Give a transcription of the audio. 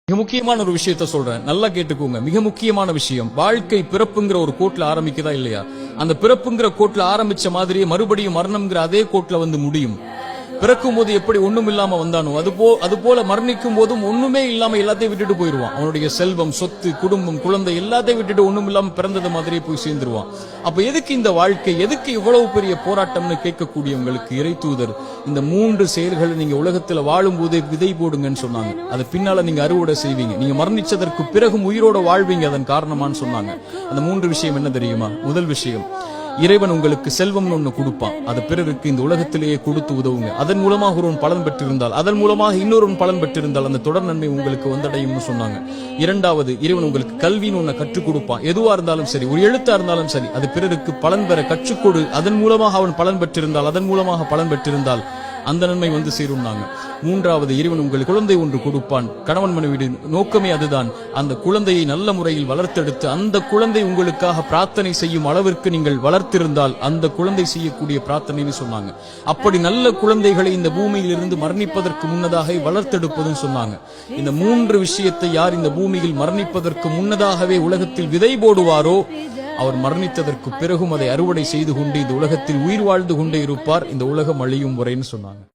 மிக முக்கியமான ஒரு விஷயத்த சொல்றேன், நல்லா கேட்டுக்கோங்க. மிக முக்கியமான விஷயம், வாழ்க்கை பிறப்புங்கிற ஒரு கோட்ல ஆரம்பிக்குதா இல்லையா? அந்த பிறப்புங்கிற கோட்ல ஆரம்பிச்ச மாதிரியே மறுபடியும் மரணம்ங்கிற அதே கோட்ல வந்து முடியும். பிறக்கும் போது எப்படி ஒண்ணும் இல்லாம வந்தானோ அது போல மரணிக்கும் போதும் ஒண்ணுமே இல்லாம எல்லாத்தையும் விட்டுட்டு போயிருவான். அவனுடைய செல்வம், சொத்து, குடும்பம், குழந்தை எல்லாத்தையும் விட்டுட்டு ஒண்ணும் இல்லாம பிறந்தது மாதிரியே போய் சேர்ந்துருவான். அப்ப எதுக்கு இந்த வாழ்க்கை, எதுக்கு இவ்வளவு பெரிய போராட்டம்னு கேட்கக்கூடியவங்களுக்கு இறை தூதர் இந்த 3 செயல்களை நீங்க உலகத்துல வாழும் போதே விதை போடுங்கன்னு சொன்னாங்க. அது பின்னால நீங்க அறுவடை செய்வீங்க. நீங்க மரணிச்சதற்கு பிறகும் உயிரோட வாழ்வீங்க அதன் காரணமான்னு சொன்னாங்க. அந்த 3 விஷயம் என்ன தெரியுமா? முதல் விஷயம், இறைவன் உங்களுக்கு செல்வம் ஒண்ணு கொடுப்பான். அது பிறருக்கு இந்த உலகத்திலேயே கொடுத்து உதவுங்க. அதன் மூலமாக ஒருவன் பலன் பெற்றிருந்தால், அதன் மூலமாக இன்னொரு பலன் பெற்றிருந்தால் அந்த தொடர் நன்மை உங்களுக்கு வந்தடையும்னு சொன்னாங்க. இரண்டாவது, இறைவன் உங்களுக்கு கல்வின்னு ஒண்ணு கற்றுக் கொடுப்பான். எதுவா இருந்தாலும் சரி, ஒரு எழுத்தா இருந்தாலும் சரி, அது பிறருக்கு பலன் பெற கற்றுக்கொடு. அதன் மூலமாக அவன் பலன் பெற்றிருந்தால், அதன் மூலமாக பலன் பெற்றிருந்தால் அந்த நன்மை வந்து சேரும்னாங்க. மூன்றாவது, இறைவன் உங்களுக்கு குழந்தை ஒன்று கொடுப்பான். கணவன் மனைவி நோக்கமே அதுதான். அந்த குழந்தையை நல்ல முறையில் வளர்த்தெடுத்து அந்த குழந்தை உங்களுக்காக பிரார்த்தனை செய்யும் அளவிற்கு நீங்கள் வளர்த்திருந்தால் அந்த குழந்தை செய்யக்கூடிய பிரார்த்தனைன்னு சொன்னாங்க. அப்படி நல்ல குழந்தைகளை இந்த பூமியில் இருந்து மரணிப்பதற்கு முன்னதாக வளர்த்தெடுப்பதும் சொன்னாங்க. இந்த 3 விஷயத்தை யார் இந்த பூமியில் மரணிப்பதற்கு முன்னதாகவே உலகத்தில் விதை போடுவாரோ அவர் மரணித்ததற்கு பிறகும் அதை அறுவடை செய்து கொண்டு இந்த உலகத்தில் உயிர் வாழ்ந்து கொண்டே இருப்பார். இந்த உலகம் அழியும் வரைன்னு சொன்னாங்க.